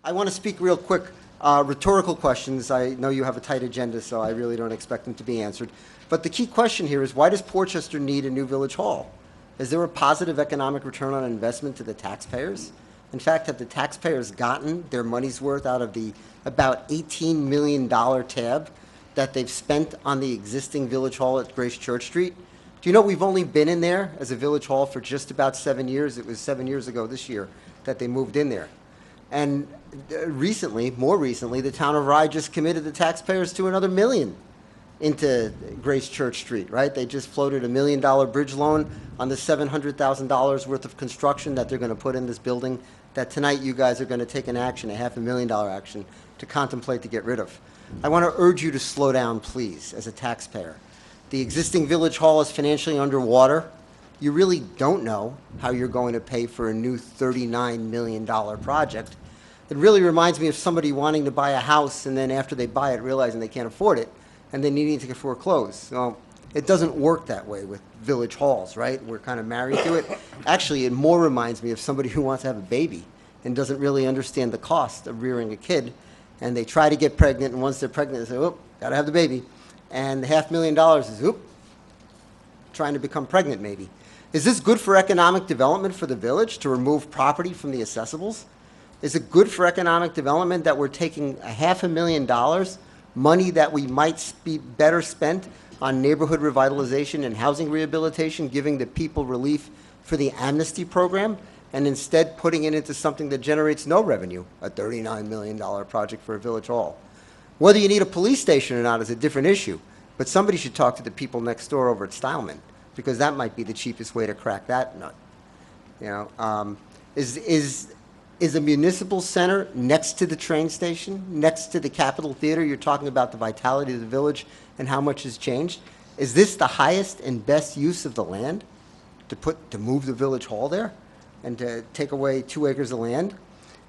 I want to speak real quick. Rhetorical questions. I know you have a tight agenda, so I really don't expect them to be answered. But the key question here is, why does Portchester need a new village hall? Is there a positive economic return on investment to the taxpayers? In fact, have the taxpayers gotten their money's worth out of the about $18 million tab that they've spent on the existing village hall at Grace Church Street? Do you know we've only been in there as a village hall for just about 7 years? It was 7 years ago this year that they moved in there. And more recently, the town of Rye just committed the taxpayers to another $1 million into Grace Church Street, right? They just floated $1 million bridge loan on the $700,000 worth of construction that they're going to put in this building that tonight you guys are going to take an action, a $500,000 action, to contemplate to get rid of. I want to urge you to slow down, please, as a taxpayer. The existing village hall is financially underwater. You really don't know how you're going to pay for a new $39 million project. It really reminds me of somebody wanting to buy a house and then after they buy it realizing they can't afford it and then needing to foreclose. Well, it doesn't work that way with village halls, right? We're kind of married to it. Actually, it more reminds me of somebody who wants to have a baby and doesn't really understand the cost of rearing a kid, and they try to get pregnant, and once they're pregnant, they say, oh, gotta have the baby. And the $500,000 is, oop, trying to become pregnant maybe. Is this good for economic development for the village to remove property from the assessables? Is it good for economic development that we're taking $500,000, money that we might be better spent on neighborhood revitalization and housing rehabilitation, giving the people relief for the amnesty program, and instead putting it into something that generates no revenue, a $39 million project for a village hall? Whether you need a police station or not is a different issue, but somebody should talk to the people next door over at Stileman, because that might be the cheapest way to crack that nut. You know, is a municipal center next to the train station, next to the Capitol Theater? You're talking about the vitality of the village and how much has changed. Is this the highest and best use of the land to move the village hall there and to take away 2 acres of land?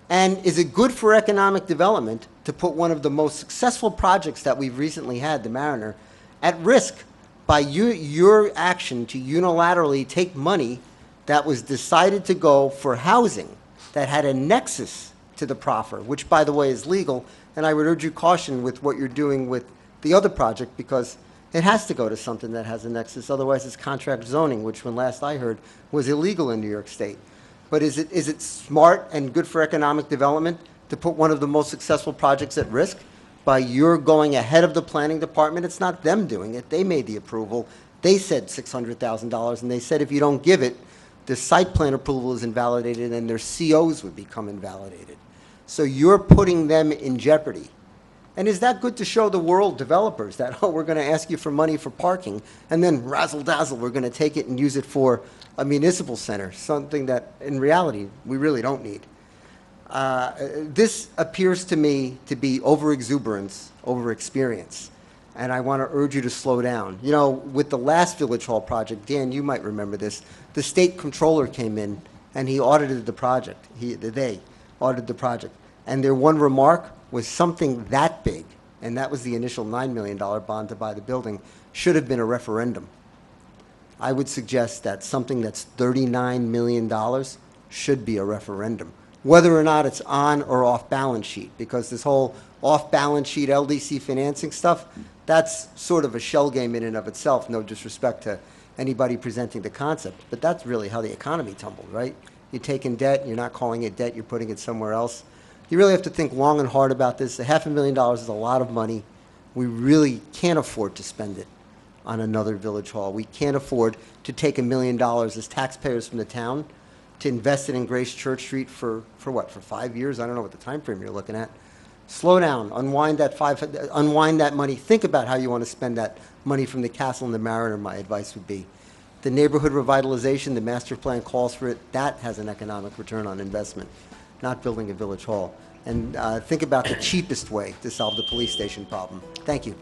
And is it good for economic development to put one of the most successful projects that we've recently had, the Mariner, at risk by your action to unilaterally take money that was decided to go for housing that had a nexus to the proffer, which, by the way, is legal? And I would urge you caution with what you're doing with the other project, because it has to go to something that has a nexus. Otherwise, it's contract zoning, which, when last I heard, was illegal in New York State. But is it smart and good for economic development to put one of the most successful projects at risk by your going ahead of the planning department? It's not them doing it. They made the approval. They said $600,000, and they said if you don't give it, the site plan approval is invalidated and their COs would become invalidated. So you're putting them in jeopardy. And is that good to show the world, developers, that, oh, we're going to ask you for money for parking, and then razzle-dazzle, we're going to take it and use it for a municipal center, something that, in reality, we really don't need? This appears to me to be over-exuberance, over-experience, and I want to urge you to slow down. You know, with the last Village Hall project, Dan, you might remember this, the state controller came in and he audited the project. They audited the project. And their one remark was something that big, and that was the initial $9 million bond to buy the building, should have been a referendum. I would suggest that something that's $39 million should be a referendum, whether or not it's on or off balance sheet, because this whole off balance sheet LDC financing stuff, that's sort of a shell game in and of itself, no disrespect to anybody presenting the concept, but that's really how the economy tumbled, right? You're taking debt, you're not calling it debt, you're putting it somewhere else. You really have to think long and hard about this. The $500,000 is a lot of money. We really can't afford to spend it on another village hall. We can't afford to take $1 million as taxpayers from the town to invest it in Grace Church Street for what, for 5 years? I don't know what the time frame you're looking at. Slow down, unwind that money. Think about how you want to spend that money from the castle and the Mariner, my advice would be. The neighborhood revitalization, the master plan calls for it, that has an economic return on investment, not building a village hall. And think about the cheapest way to solve the police station problem. Thank you.